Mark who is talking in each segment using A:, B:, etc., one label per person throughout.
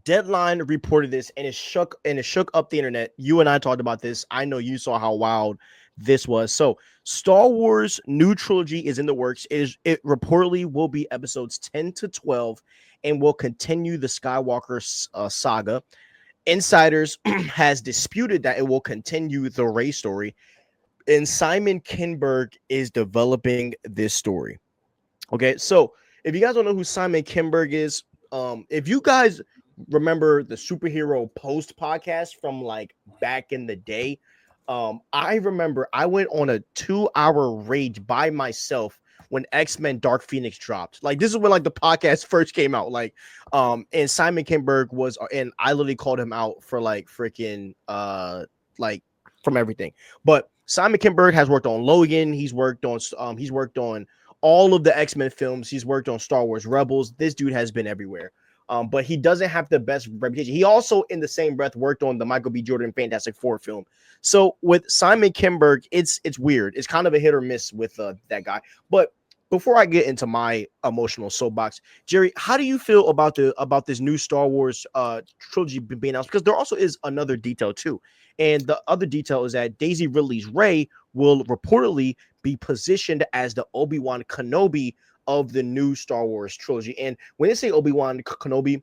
A: Deadline reported this, and it shook up the internet. You and I talked about this. I know you saw how wild this was. So, Star Wars new trilogy is in the works. It reportedly will be episodes 10 to 12 and will continue the Skywalker saga. Insiders has disputed that it will continue the Rey story, and Simon Kinberg is developing this story. Okay, so if you guys don't know who Simon Kinberg is, if you guys remember the superhero post podcast from like back in the day, I remember I went on a 2 hour rage by myself when X-Men Dark Phoenix dropped. Like this is when like the podcast first came out. Like, and Simon Kinberg was, and I literally called him out for like freaking like from everything. But Simon Kinberg has worked on Logan. He's worked on all of the X-Men films. He's worked on Star Wars Rebels. This dude has been everywhere. But he doesn't have the best reputation. He also, in the same breath, worked on the Michael B. Jordan Fantastic Four film. So with Simon Kinberg, it's weird. It's kind of a hit or miss with that guy. But before I get into my emotional soapbox, Jerry, how do you feel about this new Star Wars trilogy being announced? Because there also is another detail too, and the other detail is that Daisy Ridley's Rey will reportedly be positioned as the Obi-Wan Kenobi of the new Star Wars trilogy. And when they say Obi-Wan Kenobi,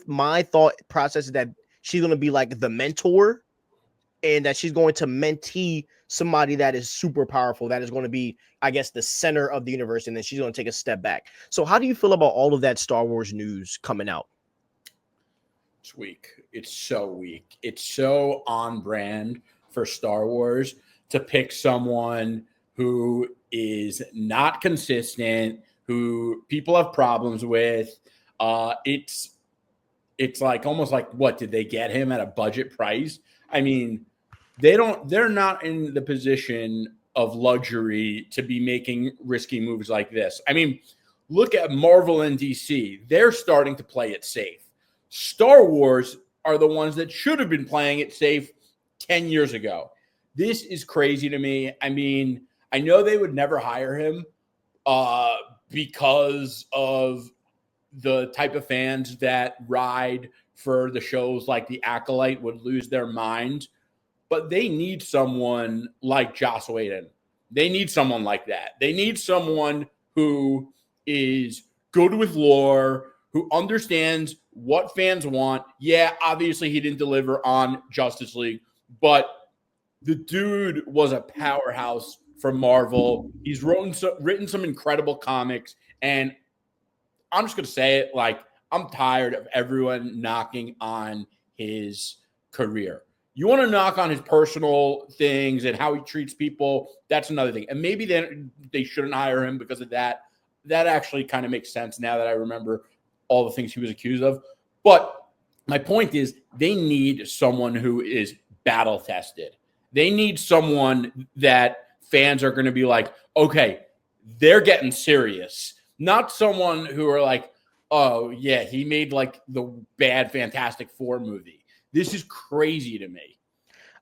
A: my thought process is that she's going to be like the mentor, and that she's going to mentee somebody that is super powerful, that is going to be, I guess, the center of the universe, and then she's going to take a step back. So how do you feel about all of that Star Wars news coming out?
B: It's weak. It's so weak. It's so on brand for Star Wars to pick someone who is not consistent, who people have problems with. It's like almost like, what did they get him at a budget price? I mean, they're not in the position of luxury to be making risky moves like this. I mean, look at Marvel and DC. They're starting to play it safe. Star Wars are the ones that should have been playing it safe 10 years ago. This is crazy to me. I mean, I know they would never hire him because of the type of fans that ride for the shows like The Acolyte would lose their mind. But they need someone like Joss Whedon. They need someone like that. They need someone who is good with lore, who understands what fans want. Yeah, obviously he didn't deliver on Justice League, but the dude was a powerhouse for Marvel. He's written some incredible comics, and I'm just going to say it, like, I'm tired of everyone knocking on his career. You want to knock on his personal things and how he treats people, that's another thing. And maybe then they shouldn't hire him because of that. That actually kind of makes sense now that I remember all the things he was accused of. But my point is, they need someone who is battle tested. They need someone that fans are going to be like, okay, they're getting serious. Not someone who are like, oh, yeah, he made like the bad Fantastic Four movie. This is crazy to me.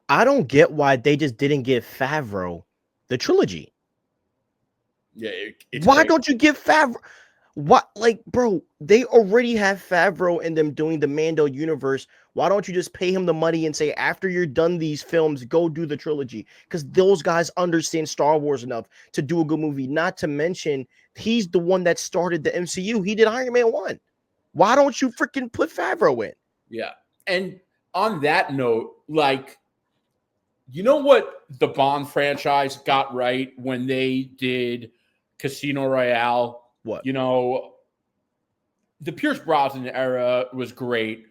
A: I don't get why they just didn't give Favreau the trilogy.
B: Yeah,
A: why
B: crazy.
A: don't you give Favreau? What, like, bro, they already have Favreau and them doing the Mando universe. Why don't you just pay him the money and say, after you're done these films, go do the trilogy? Because those guys understand Star Wars enough to do a good movie. Not to mention, he's the one that started the MCU. He did Iron Man 1. Why don't you freaking put Favreau in?
B: Yeah. And on that note, like, you know what the Bond franchise got right when they did Casino Royale?
A: What?
B: You know, the Pierce Brosnan era was great.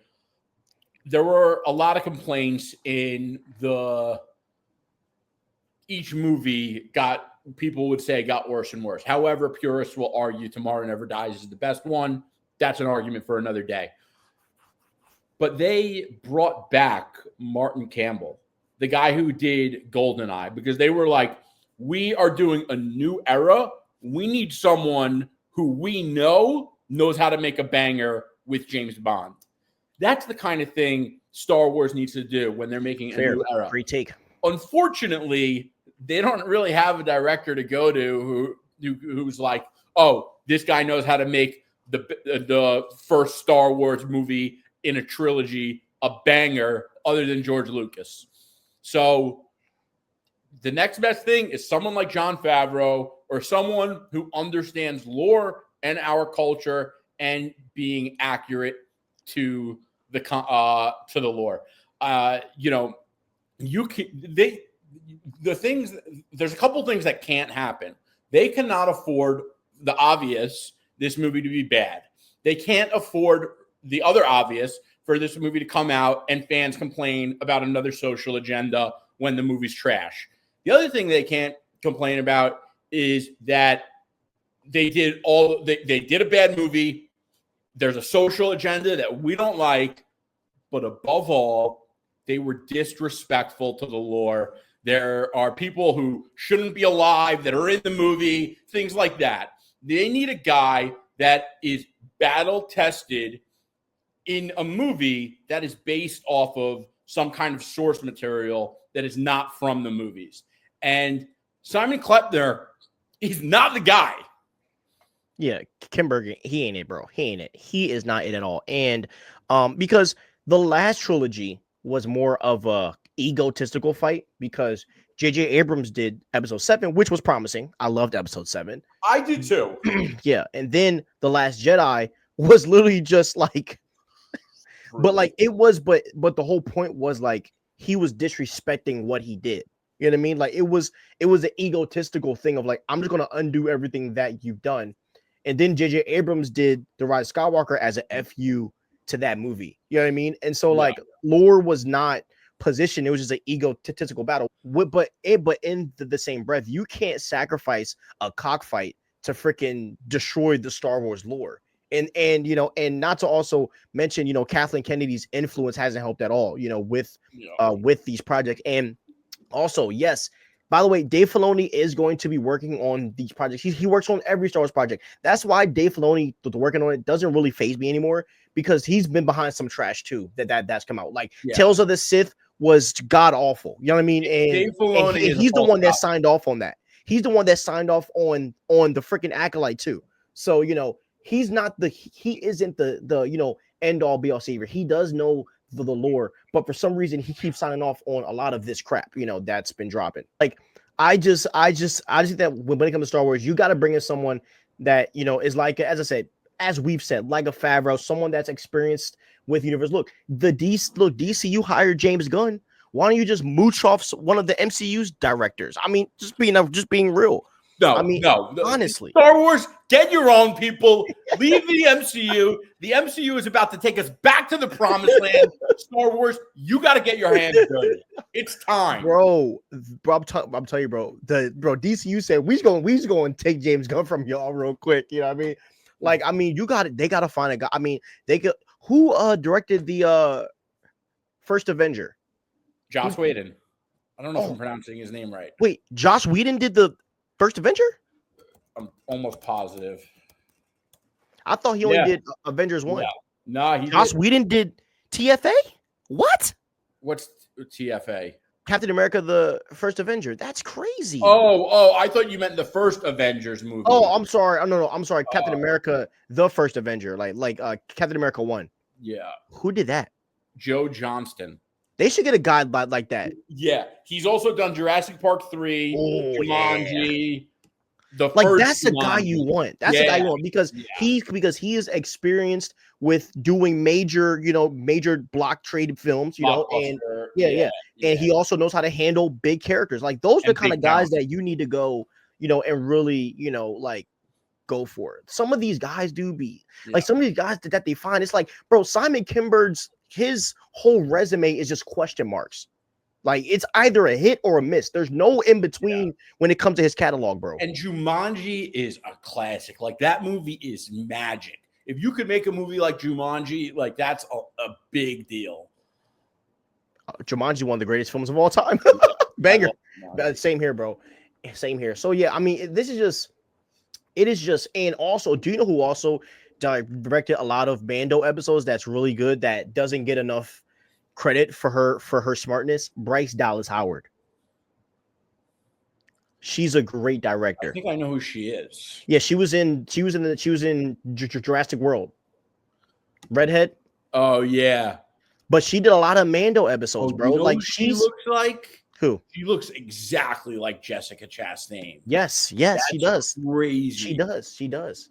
B: There were a lot of complaints in each movie people would say got worse and worse. However, purists will argue Tomorrow Never Dies is the best one. That's an argument for another day. But they brought back Martin Campbell, the guy who did GoldenEye, because they were like, we are doing a new era. We need someone who we know knows how to make a banger with James Bond. That's the kind of thing Star Wars needs to do when they're making a new era.
A: Great take.
B: Unfortunately, they don't really have a director to go to who's like, oh, this guy knows how to make the first Star Wars movie in a trilogy a banger other than George Lucas. So the next best thing is someone like Jon Favreau or someone who understands lore and our culture and being accurate to the lore. There's a couple things that can't happen. They cannot afford the obvious, this movie to be bad. They can't afford the other obvious, for this movie to come out and fans complain about another social agenda when the movie's trash. The other thing they can't complain about is that they did a bad movie. There's a social agenda that we don't like, but above all, they were disrespectful to the lore. There are people who shouldn't be alive that are in the movie, things like that. They need a guy that is battle tested in a movie that is based off of some kind of source material that is not from the movies. And Simon Klepner, he's not the guy.
A: Yeah, Kimberger, he ain't it, bro. He ain't it. He is not it at all. And because the last trilogy was more of a egotistical fight, because J.J. Abrams did episode 7, which was promising. I loved episode 7.
B: I did too.
A: Yeah, and then The Last Jedi was literally just like, but like it was, but the whole point was like he was disrespecting what he did. You know what I mean? Like it was an egotistical thing of like, I'm just gonna undo everything that you've done. And then J.J. Abrams did The Rise of Skywalker as a FU to that movie. You know what I mean? And so like lore was not positioned. It was just an egotistical battle. But in the same breath, you can't sacrifice a cockfight to freaking destroy the Star Wars lore. And you know, and not to also mention, you know, Kathleen Kennedy's influence hasn't helped at all, you know, with these projects. And also, yes, by the way, Dave Filoni is going to be working on these projects. He works on every Star Wars project. That's why Dave Filoni working on it doesn't really faze me anymore, because he's been behind some trash too that's come out. Like Tales of the Sith was god awful. You know what I mean? And
B: Dave Filoni
A: and he's the one that signed off on that. He's the one that signed off on the freaking Acolyte too. So, you know, he isn't the you know, end all be all savior. He does know the lore, but for some reason he keeps signing off on a lot of this crap, you know, that's been dropping. Like I just think that when it comes to Star Wars, you got to bring in someone that, you know, is like, as I said, as we've said, like a Favreau, someone that's experienced with universe. Look, DCU hired James Gunn. Why don't you just mooch off one of the MCU's directors? I mean, just being real.
B: No,
A: I mean,
B: no,
A: honestly,
B: Star Wars, get your own people. Leave the MCU. The MCU is about to take us back to the promised land. Star Wars, you got to get your hands dirty. It's time,
A: bro. I'm telling you, bro. DCU said we just going to take James Gunn from y'all real quick. You know what I mean? Like, I mean, they got to find a guy. I mean, who directed the first Avenger?
B: Joss Whedon. I don't know if I'm pronouncing his name right.
A: Wait, Joss Whedon did the first Avenger?
B: I'm almost positive.
A: I thought he only did Avengers 1.
B: No,
A: Joss Whedon did TFA? What?
B: What's TFA?
A: Captain America, the first Avenger. That's crazy.
B: Oh, I thought you meant the first Avengers movie.
A: Oh, I'm sorry. Oh, no, I'm sorry. Captain America, the first Avenger, like Captain America 1.
B: Yeah.
A: Who did that?
B: Joe Johnston.
A: They should get a guy like that.
B: Yeah. He's also done Jurassic Park 3, Jumanji.
A: That's the guy you want. That's the guy you want, because he is experienced with doing major block trade films, you know, and and he also knows how to handle big characters. Like those are the kind of guys that you need to go, you know, and really, you know, like go for it. Some of these guys do be like some of these guys that they find. It's like, bro, Simon Kinberg's his whole resume is just question marks. Like it's either a hit or a miss. There's no in between when it comes to his catalog, bro.
B: And Jumanji is a classic. Like that movie is magic. If you could make a movie like Jumanji, like that's a big deal.
A: Jumanji, one of the greatest films of all time. Banger. Same here, bro. Same here. So yeah, I mean, it is just, and also, do you know who also directed a lot of Mando episodes that's really good, that doesn't get enough credit for her smartness? Bryce Dallas Howard. She's a great
B: I
A: director.
B: think I know who she is.
A: Yeah, she was in Jurassic World. Redhead,
B: Oh yeah.
A: but she did a lot of Mando episodes,
B: Oh, you
A: bro.
B: know
A: Like
B: who she
A: she's
B: looks like?
A: who?
B: She looks exactly like Jessica Chastain.
A: Yes, yes, she
B: That's
A: does. She
B: crazy.
A: does. She does.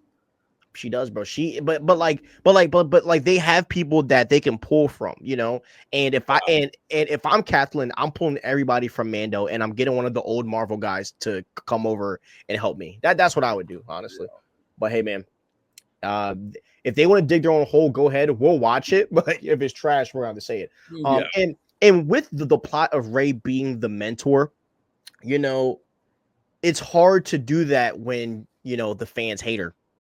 A: She does, bro. But like they have people that they can pull from, you know. And if I and if I'm Kathleen, I'm pulling everybody from Mando, and I'm getting one of the old Marvel guys to come over and help me. That's what I would do, honestly. But hey, man, uh, if they want to dig their own hole, go ahead. We'll watch it. But if it's trash, we're going to say it.
B: Yeah.
A: And with the plot of Rey being the mentor, you know, it's hard to do that when you know the fans hate her.